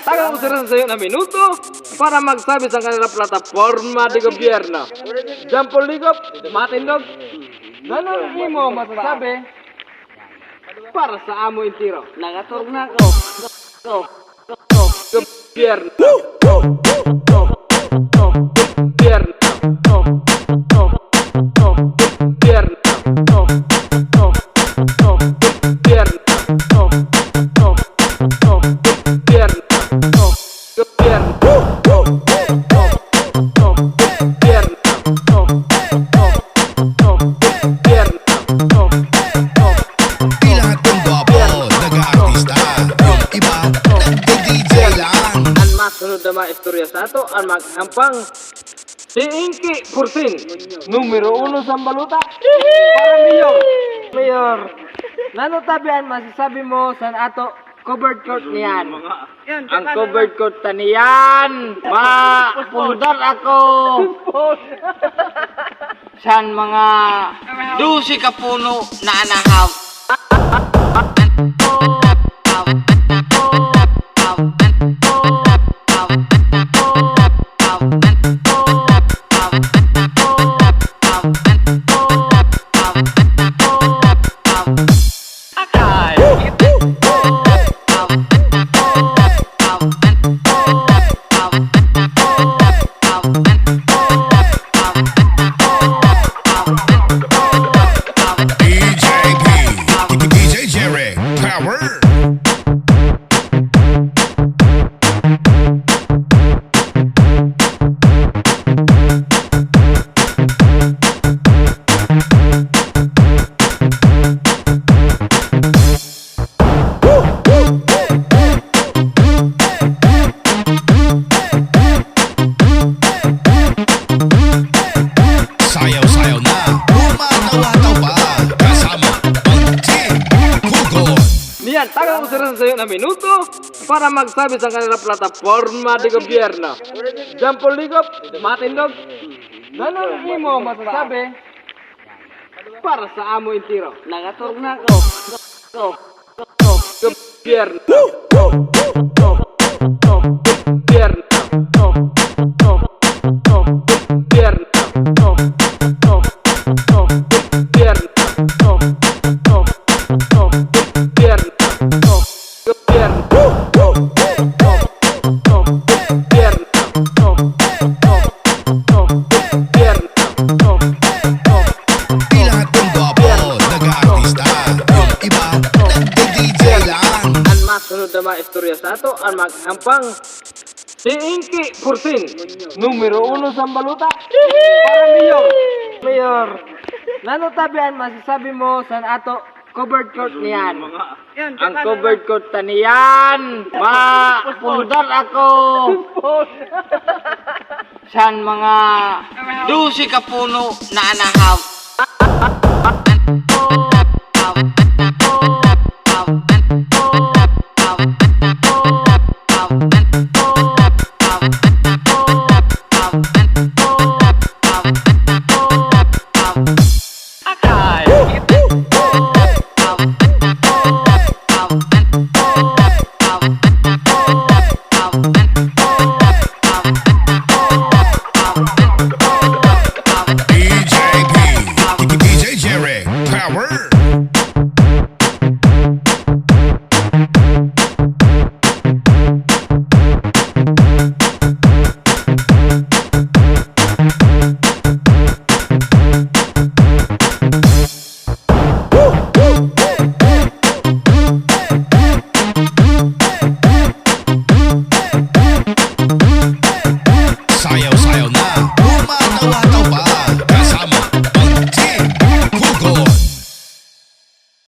tagang usiran sa iyo na minuto para magsabi sa kanilang plataforma di gobyerno. Jampol Ligop, matindog. Ganun imo masasabi para sa amo intiro. Nagaturog na ako. Gobyerno. Gobyerno. Gobyerno. Sunod na mga istorya sa ato ang maghampang si Inky Pursin, numero 1 sa baluta para mayor. Nanotabihan masasabi mo sa ato covered court niyan. Ang covered court taniyan, mapundar ako san mga 12 ka puno na anahaw. Tagang usiran sa iyo na minuto para magsabi sa kanilang plataforma di gobyerno. Jampol Ligop, matindog. Ganun imo masasabi para sa amo intiro. Nagaturog na ako. Gobyerno. Gobyerno. Sunod na mga istorya sa ato ang maghampang si Inky Pursin, numero 1 sa baluta para mayor. Nanotabihan masasabi mo sa ato covered court niyan. Ang covered court taniyan, mapundar ako san mga 12 ka puno na anahaw.